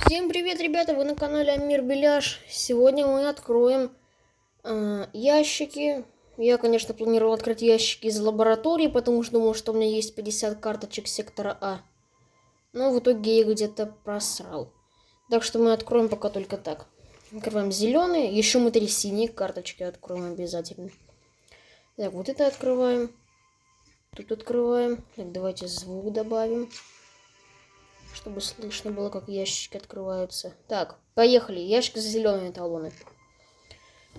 Всем привет, ребята! Вы на канале Амир Беляш. Сегодня мы откроем ящики. Я, конечно, планировал открыть ящики из лаборатории, потому что думал, что у меня есть 50 карточек сектора А. Но в итоге я их где-то просрал. Так что мы откроем пока только так. Открываем зеленые. Еще мы 3 синие карточки откроем обязательно. Так, вот это открываем. Тут открываем. Так, давайте звук добавим, чтобы слышно было, как ящички открываются. Так, поехали. Ящик за зеленые талоны.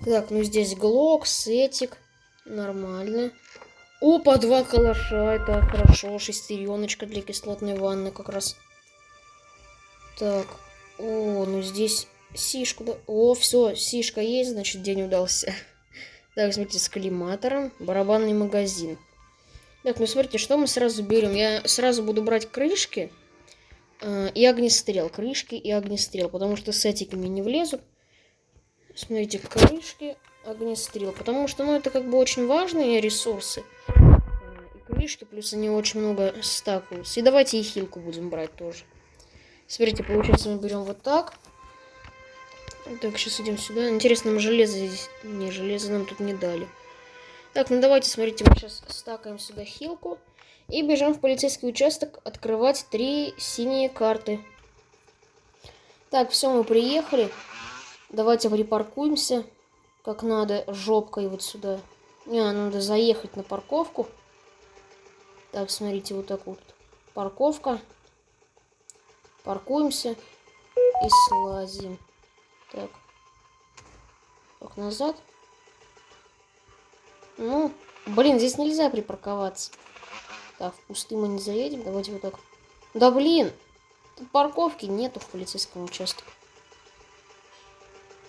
Так, ну здесь глок, сетик. Нормально. Опа, 2 калаша. Это хорошо. Шестереночка для кислотной ванны как раз. Так. О, ну здесь сишку. Да? О, все, сишка есть, значит день удался. Так, смотрите, с коллиматором. Барабанный магазин. Так, ну смотрите, что мы сразу берем. Я сразу буду брать крышки. И огнестрел. Крышки и огнестрел. Потому что с этиками не влезут. Смотрите, крышки, огнестрел. Потому что, ну, это как бы очень важные ресурсы. И крышки, плюс они очень много стакаются. И давайте и хилку будем брать тоже. Смотрите, получается, мы берем вот так. Так, сейчас идем сюда. Интересно, нам железо здесь... Не, железо нам тут не дали. Так, ну давайте, смотрите, мы сейчас стакаем сюда хилку. И бежим в полицейский участок открывать 3 синие карты. Так, все, мы приехали. Давайте припаркуемся как надо, жопкой вот сюда. Не, надо заехать на парковку. Так, смотрите, вот так вот. Парковка. Паркуемся и слазим. Так. Так, назад. Ну, блин, здесь нельзя припарковаться. Так, в кусты мы не заедем. Давайте вот так. Да блин! Тут парковки нету в полицейском участке.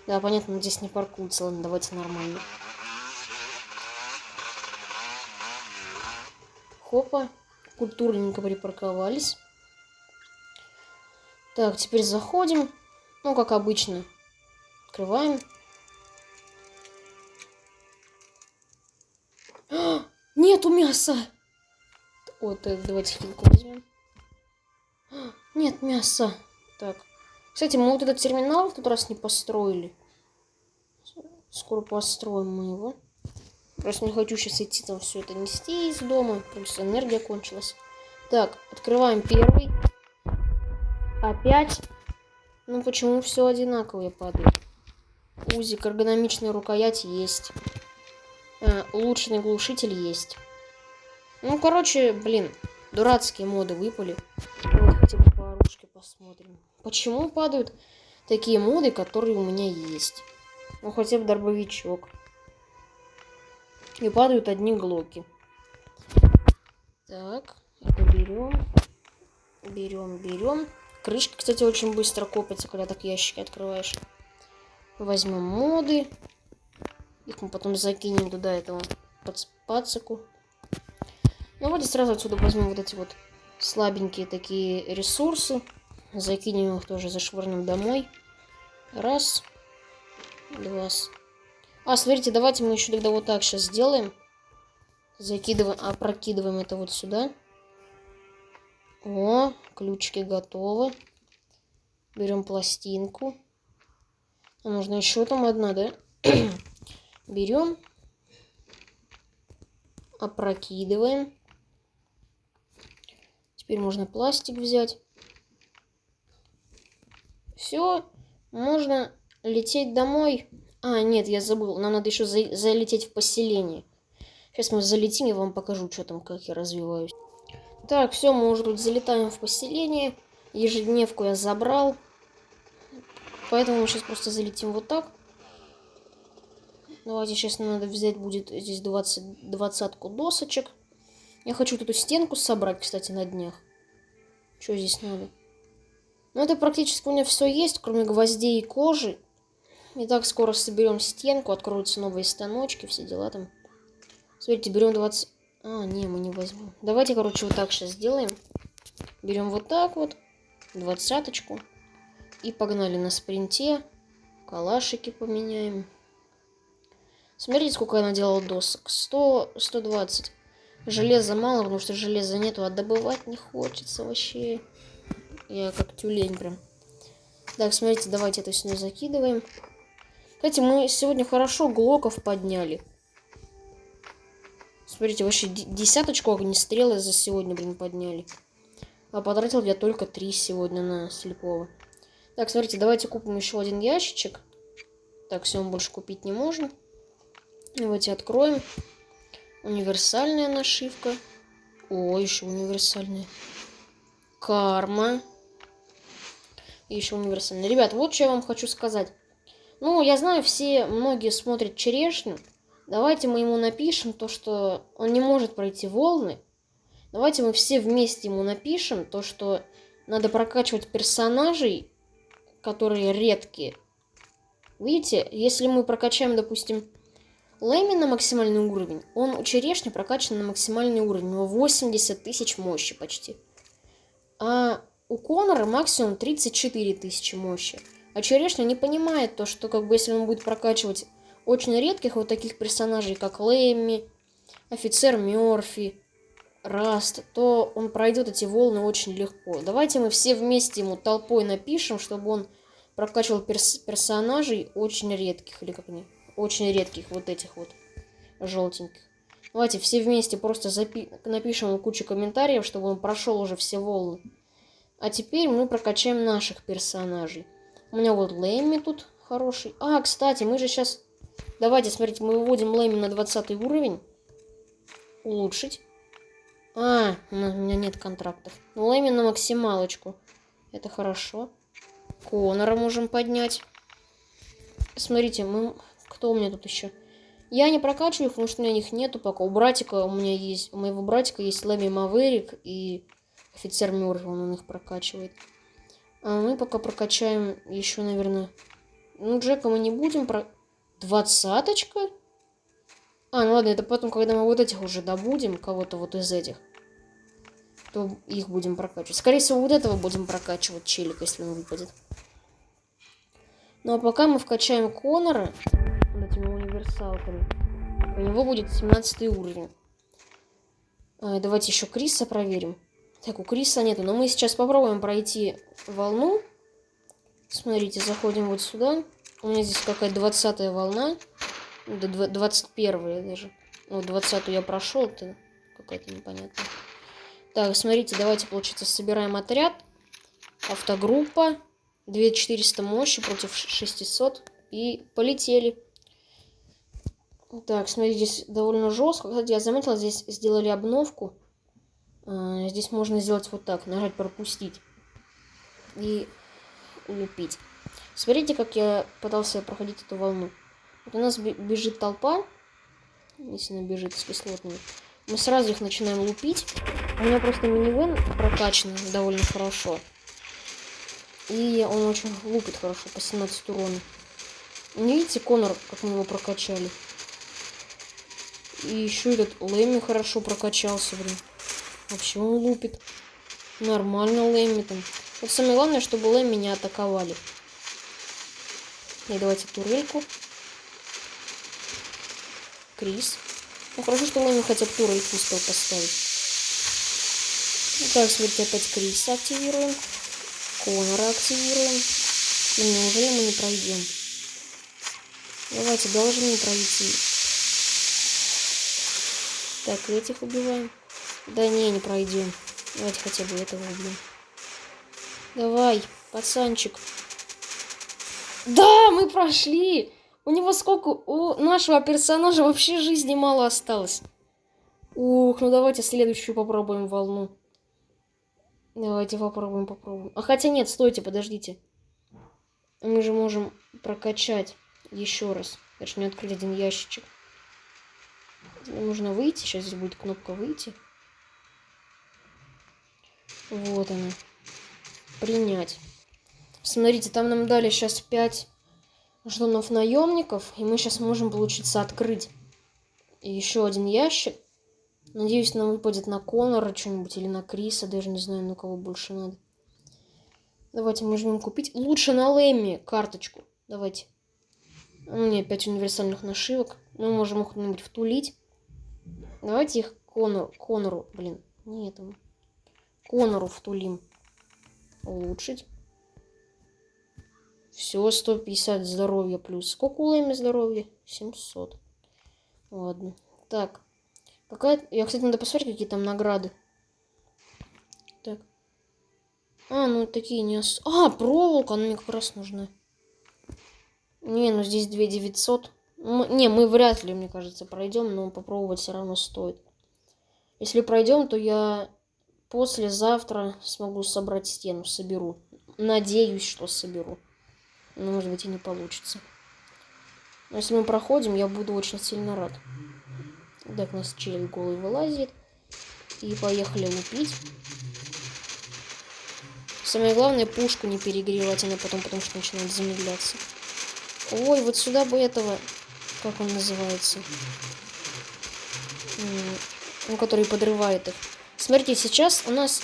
Да, понятно, здесь не паркуются. Ладно, давайте нормально. Хопа. Культурненько припарковались. Так, теперь заходим. Ну, как обычно. Открываем. Нету мяса! Вот, давайте хилку возьмем. Нет мяса. Так. Кстати, мы вот этот терминал в тот раз не построили. Скоро построим мы его. Просто не хочу сейчас идти там все это нести из дома. Плюс энергия кончилась. Так, открываем первый. Опять. Ну почему все одинаковые падают? Узик, эргономичная рукоять есть. Улучшенный глушитель есть. Ну, короче, блин, дурацкие моды выпали. Вот хотя бы по оружке посмотрим. Почему падают такие моды, которые у меня есть? Ну, хотя бы дробовичок. И падают одни глоки. Так, это берем. Берем. Крышки, кстати, очень быстро копятся, когда так ящики открываешь. Возьмем моды. Их мы потом закинем туда, этому пацаку. Ну, вот и сразу отсюда возьмем вот эти вот слабенькие такие ресурсы. Закинем их тоже, зашвырнем домой. Раз. Два. А, смотрите, давайте мы еще тогда вот так сейчас сделаем. Закидываем, опрокидываем это вот сюда. О, ключики готовы. Берем пластинку. А нужно еще там одна, да? Берем. Опрокидываем. Теперь можно пластик взять. Все, можно лететь домой. А, нет, я забыл. Нам надо еще залететь в поселение. Сейчас мы залетим, я вам покажу, что там, как я развиваюсь. Так, все, мы уже тут залетаем в поселение. Ежедневку я забрал. Поэтому мы сейчас просто залетим вот так. Давайте, сейчас нам надо взять будет здесь 20-ку досочек. Я хочу тут эту стенку собрать, кстати, на днях. Что здесь надо? Ну, это практически у меня все есть, кроме гвоздей и кожи. Итак, скоро соберем стенку, откроются новые станочки, все дела там. Смотрите, берем 20... А, не, мы не возьмем. Давайте, короче, вот так сейчас сделаем. Берем вот так вот, 20-очку. И погнали на спринте. Калашики поменяем. Смотрите, сколько я наделал досок. 100, 120. Железа мало, потому что железа нету, а добывать не хочется вообще. Я как тюлень прям. Так, смотрите, давайте это сюда закидываем. Кстати, мы сегодня хорошо глоков подняли. Смотрите, вообще десяточку огнестрела за сегодня, блин, подняли. А потратил я только 3 сегодня на слепого. Так, смотрите, давайте купим еще один ящичек. Так, все, мы больше купить не можем. Давайте откроем. Универсальная нашивка. О, еще универсальная. Карма. И еще универсальная. Ребят, вот что я вам хочу сказать. Ну, я знаю, многие смотрят черешню. Давайте мы ему напишем то, что он не может пройти волны. Давайте мы все вместе ему напишем то, что надо прокачивать персонажей, которые редкие. Видите, если мы прокачаем, допустим, Лэми на максимальный уровень, он у черешни прокачан на максимальный уровень. У него 80 тысяч мощи почти. А у Конора максимум 34 тысячи мощи. А черешня не понимает то, что как бы если он будет прокачивать очень редких вот таких персонажей, как Лэмми, офицер Мёрфи, Раст, то он пройдет эти волны очень легко. Давайте мы все вместе ему толпой напишем, чтобы он прокачивал персонажей очень редких, или как они, очень редких, вот этих вот желтеньких. Давайте все вместе просто напишем ему кучу комментариев, чтобы он прошел уже все волны. А теперь мы прокачаем наших персонажей. У меня вот Лэмми тут хороший. А, кстати, мы же сейчас... Давайте, смотрите, мы выводим Лэмми на 20 уровень. Улучшить. А, у меня нет контрактов. Ну, Лэмми на максималочку. Это хорошо. Конора можем поднять. Смотрите, кто у меня тут еще? Я не прокачиваю их, потому что у меня их нету пока. У моего братика есть Лэмми Маверик и офицер Мёрфи, он их прокачивает. А мы пока прокачаем еще, наверное... Ну, Джека мы не будем про... 20-очка? А, ну ладно, это потом, когда мы вот этих уже добудем, кого-то вот из этих, то их будем прокачивать. Скорее всего, вот этого будем прокачивать, челика, если он выпадет. Ну, а пока мы вкачаем Конора вот этими универсалками. У него будет 17 уровень. Давайте еще Криса проверим. Так, у Криса нету, но мы сейчас попробуем пройти волну. Смотрите, заходим вот сюда. У меня здесь какая-то 20-я волна. 21-я даже. Вот 20-ю я прошел, это какая-то непонятная. Так, смотрите, давайте, получается, собираем отряд. Автогруппа. 2400 мощи против 600. И полетели. Так, смотрите, здесь довольно жестко. Кстати, я заметила, здесь сделали обновку. Здесь можно сделать вот так. Нажать пропустить. И лупить. Смотрите, как я пытался проходить эту волну. Вот у нас бежит толпа. Если она бежит с кислотными. Мы сразу их начинаем лупить. У меня просто минивэн прокачан довольно хорошо. И он очень лупит хорошо, по 17 урона. Не видите, Конор, как мы его прокачали? И еще этот Лэмми хорошо прокачался, блин. Вообще он лупит. Нормально Лэмми там. Вот самое главное, чтобы Лэмми не атаковали. И давайте турельку. Крис. Ну хорошо, что Лэмми хотя бы турельку успел поставить. Так, смотрите, опять Криса активируем. Конора активируем. И неужели мы не пройдем? Давайте, должны пройти. Так, этих убиваем. Да не пройдем. Давайте хотя бы этого убьем. Давай, пацанчик. Да, мы прошли! У него сколько... У нашего персонажа вообще жизни мало осталось. Ух, ну давайте следующую попробуем волну. Давайте попробуем. А хотя нет, стойте, подождите. Мы же можем прокачать еще раз. Даже не открыть один ящичек. Нужно выйти. Сейчас здесь будет кнопка выйти. Вот она. Принять. Смотрите, там нам дали сейчас 5 жетонов наемников. И мы сейчас можем, получиться, открыть еще один ящик. Надеюсь, нам выпадет на Конора что-нибудь или на Криса. Даже не знаю, на кого больше надо. Давайте мы жмем купить. Лучше на Лэмми карточку. Давайте. У меня 5 универсальных нашивок. Мы можем их куда-нибудь втулить. Давайте их Конору. Блин, не этому. Конору втулим. Улучшить. Все, 150 здоровья плюс. Сколько у Лэми здоровья? 700. Ладно. Так. Какая... Я, кстати, надо посмотреть, какие там награды. Так. А, ну такие не... Проволока, она мне как раз нужна. Не, ну здесь 2900. Не, мы вряд ли, мне кажется, пройдем, но попробовать все равно стоит. Если пройдем, то я послезавтра смогу собрать стену, соберу. Надеюсь, что соберу. Но, может быть, и не получится. Но если мы проходим, я буду очень сильно рад. Так, у нас челик голый вылазит. И поехали лупить. Самое главное, пушку не перегревать, она потом, потому что начинает замедляться. Ой, вот сюда бы этого... Как он называется? Ну, который подрывает их. Смотрите, сейчас у нас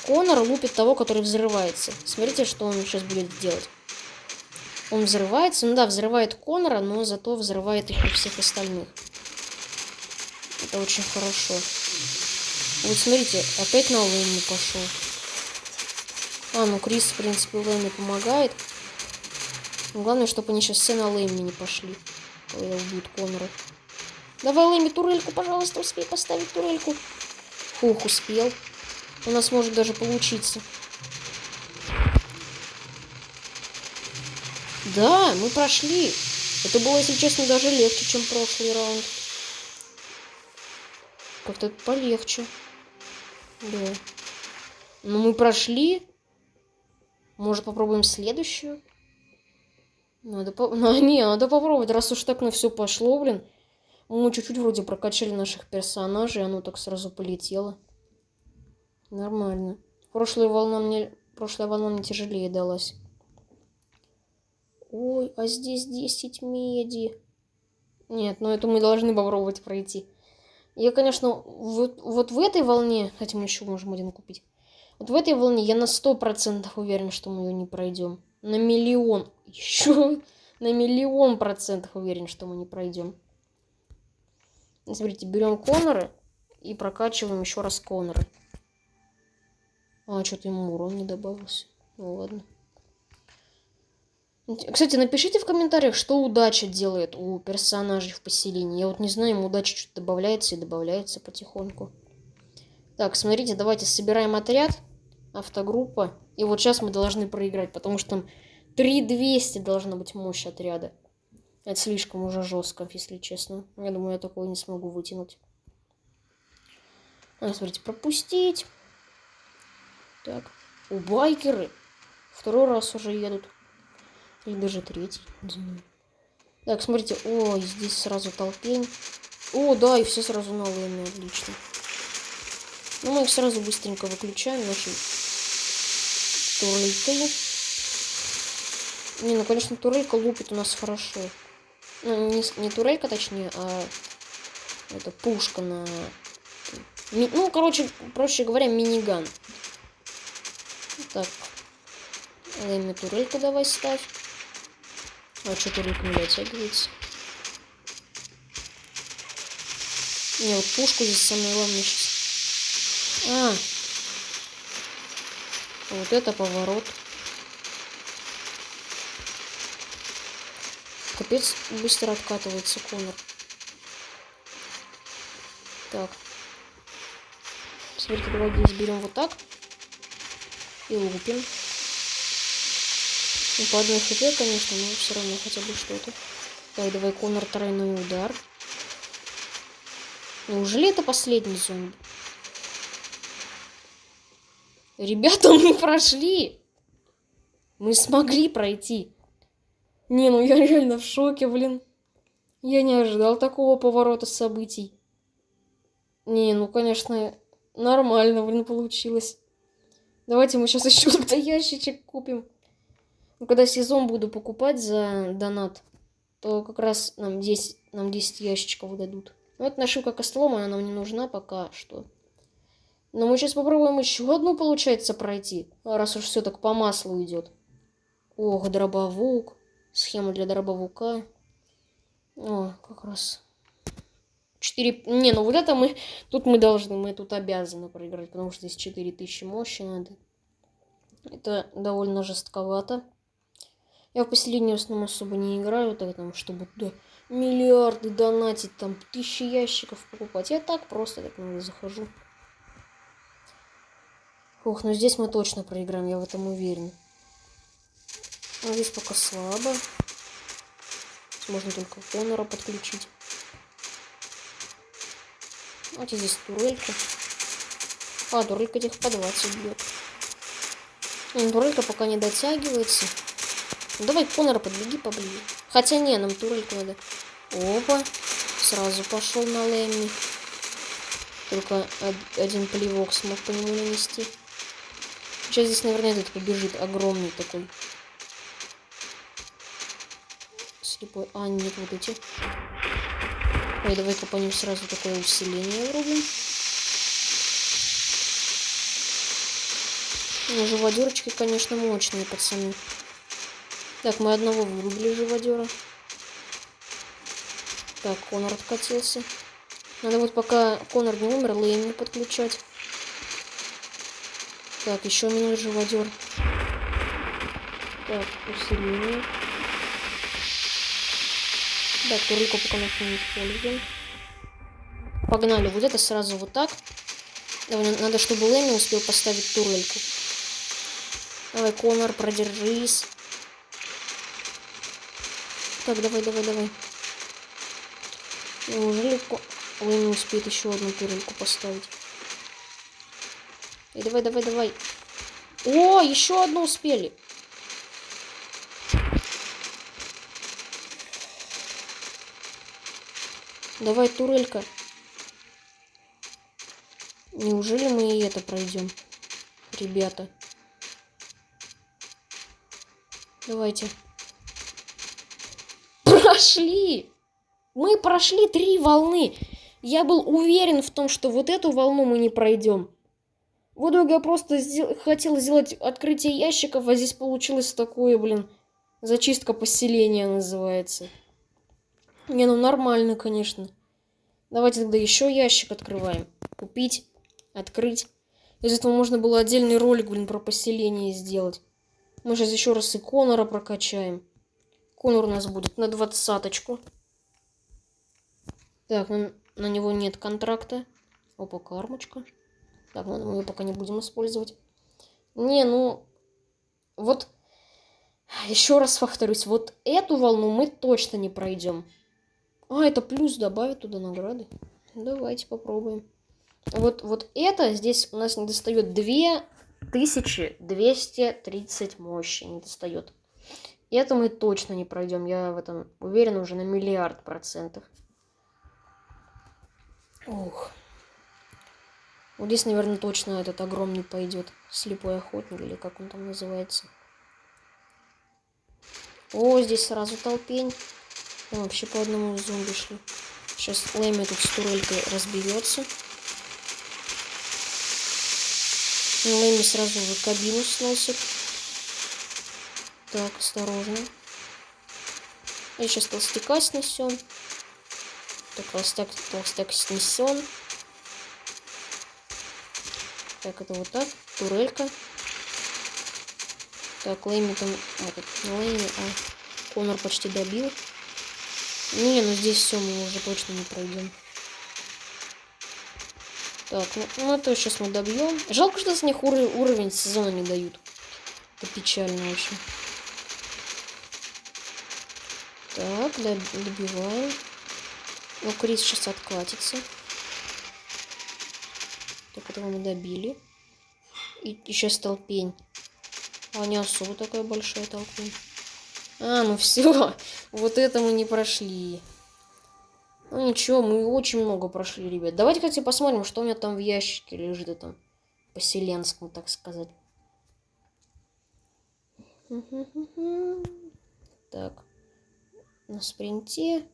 Конор лупит того, который взрывается. Смотрите, что он сейчас будет делать. Он взрывается. Ну да, взрывает Конора, но зато взрывает их и всех остальных. Это очень хорошо. Вот смотрите, опять на Лэйми пошел. Ну Крис, в принципе, Лэйми помогает. Но главное, чтобы они сейчас все на Лэйми не пошли. Когда убьют Конора. Давай, Лэйми, турельку, пожалуйста, успей поставить турельку. Фух, успел. У нас может даже получиться. Да, мы прошли. Это было, если честно, даже легче, чем прошлый раунд. Как-то полегче. Да. Но мы прошли. Может, попробуем следующую? Надо попробовать, раз уж так на все пошло, блин. Мы чуть-чуть вроде прокачали наших персонажей, оно так сразу полетело. Нормально. Прошлая волна мне тяжелее далась. Ой, а здесь 10 меди. Нет, ну это мы должны попробовать пройти. Я, конечно, вот в этой волне, хотя мы еще можем один купить. Вот в этой волне я на 100% уверен, что мы ее не пройдем. На миллион. Еще на миллион процентов уверен, что мы не пройдем. Смотрите, берем Конора и прокачиваем еще раз Конора. Что-то ему урон не добавился. Ну ладно. Кстати, напишите в комментариях, что удача делает у персонажей в поселении. Я вот не знаю, ему удача что-то добавляется и добавляется потихоньку. Так, смотрите, давайте собираем отряд. Автогруппа. И вот сейчас мы должны проиграть, потому что там 3200 должна быть мощь отряда. Это слишком уже жестко, если честно. Я думаю, я такого не смогу вытянуть. Смотрите, пропустить. Так. Байкеры. Второй раз уже едут. Или даже третий. Не знаю. Так, смотрите. Ой, здесь сразу толпень. Да, и все сразу на Лэйми. Отлично. Ну, мы их сразу быстренько выключаем нашей турелькой. Не, ну, конечно, турелька лупит у нас хорошо. Ну, не турелька, точнее, а это пушка на... Ну, короче, проще говоря, миниган. Так. Лэйми, турельку давай ставь. Что турелька не дотягивается? Не, вот пушку здесь самое главное сейчас. Вот это поворот. Капец, быстро откатывается Конор. Так. Смотрите, давай здесь берем вот так. И лупим. Ну, по одной хп, конечно, но все равно хотя бы что-то. Так, давай, Конор, тройной удар. Неужели это последний зомби? Ребята, мы прошли! Мы смогли пройти. Не, ну я реально в шоке, блин. Я не ожидал такого поворота событий. Не, ну, конечно, нормально, блин, получилось. Давайте мы сейчас еще как-то ящичек купим. Ну, когда сезон буду покупать за донат, то как раз нам 10 ящичков дадут. Ну, это нашивка костолома, она нам не нужна пока что. Но мы сейчас попробуем еще одну, получается, пройти. Раз уж все так по маслу идет. Ох, дробовик. Схема для дробовика. Как раз. 4... Не, ну вот это мы... Тут мы должны, мы тут обязаны проиграть, потому что здесь 4000 мощи надо. Это довольно жестковато. Я в поселении в основном особо не играю, так там, чтобы туда миллиарды донатить, там 1000 ящиков покупать. Я так просто так иногда захожу. Ох, ну здесь мы точно проиграем, я в этом уверен. А здесь пока слабо. Можно только Конора подключить. Вот здесь турелька. А, турелька этих по 20 бьет. Турелька пока не дотягивается. Ну, давай, Конора, подбеги поближе. Хотя не, нам турельку надо. Опа. Сразу пошел на Лэмми. Только один плевок смог по нему нанести. Сейчас здесь, наверное, этот побежит. Огромный такой. Слепой. А, нет, вот эти. Ой, давай-ка по ним сразу такое усиление врубим. Ну, живодерочки, конечно, мощные, пацаны. Так, мы одного вырубили живодера. Так, Конор откатился. Надо вот пока Конор не умер, Лэмми подключать. Так, еще минус живодер. Так, усиление. Так, турельку пока мы не используем. Погнали, вот это сразу вот так. Давай, надо, чтобы Лэмми успел поставить турельку. Давай, Конор, продержись. Так, давай. Неужели Лэмми успеет еще одну турельку поставить? И давай. О, еще одну успели. Давай, турелька. Неужели мы и это пройдем, ребята? Давайте. Прошли! Мы прошли 3 волны. Я был уверен в том, что вот эту волну мы не пройдем. В итоге я просто хотел сделать открытие ящиков, а здесь получилось такое, блин, зачистка поселения называется. Не, ну нормально, конечно. Давайте тогда еще ящик открываем. Купить, открыть. Из этого можно было отдельный ролик, блин, про поселение сделать. Мы сейчас еще раз и Конора прокачаем. Конор у нас будет на 20-очку. Так, на него нет контракта. Опа, кармочка. Так, мы ее пока не будем использовать. Не, ну... Вот... Еще раз повторюсь. Вот эту волну мы точно не пройдем. А, это плюс добавит туда награды. Давайте попробуем. Вот это здесь у нас не достает 2230 мощи. Не достает. И это мы точно не пройдем. Я в этом уверен уже на 1000000%. Ух. Вот здесь, наверное, точно этот огромный пойдет. Слепой охотник, или как он там называется. О, здесь сразу толпень. Там вообще по одному зомби шли. Сейчас Лэмми тут с турелькой разберется. Лэмми сразу в кабину сносит. Так, осторожно. И сейчас толстяка снесем. Так, толстяк снесен. Так, это вот так. Турелька. Так, Лэмми там... не Лэмми, а Конор почти добил. Не, ну здесь все, мы уже точно не пройдем. Так, ну это сейчас мы добьем. Жалко, что с них уровень сезона не дают. Это печально очень. Так, добиваем. Ну, Крис сейчас откатится. Так, этого мы добили. И сейчас толпень. А не особо такая большая толпень. А, ну все. Вот это мы не прошли. Ну ничего, мы очень много прошли, ребят. Давайте, кстати, посмотрим, что у меня там в ящике лежит, этом поселенском, так сказать. Так. На спринте.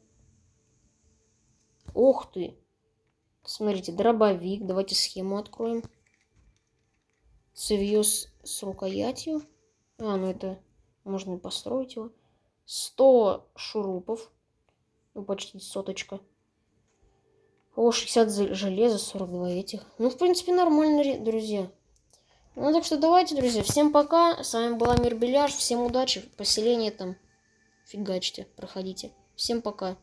Ух ты. Смотрите, дробовик. Давайте схему откроем. Цевьё с рукоятью. А, ну это можно и построить его. 100 шурупов. Ну, почти соточка. О, 60 железа, 42 этих. Ну, в принципе, нормально, друзья. Ну так что давайте, друзья, всем пока. С вами была Мир Беляш. Всем удачи. Поселение там. Фигачьте, проходите. Всем пока.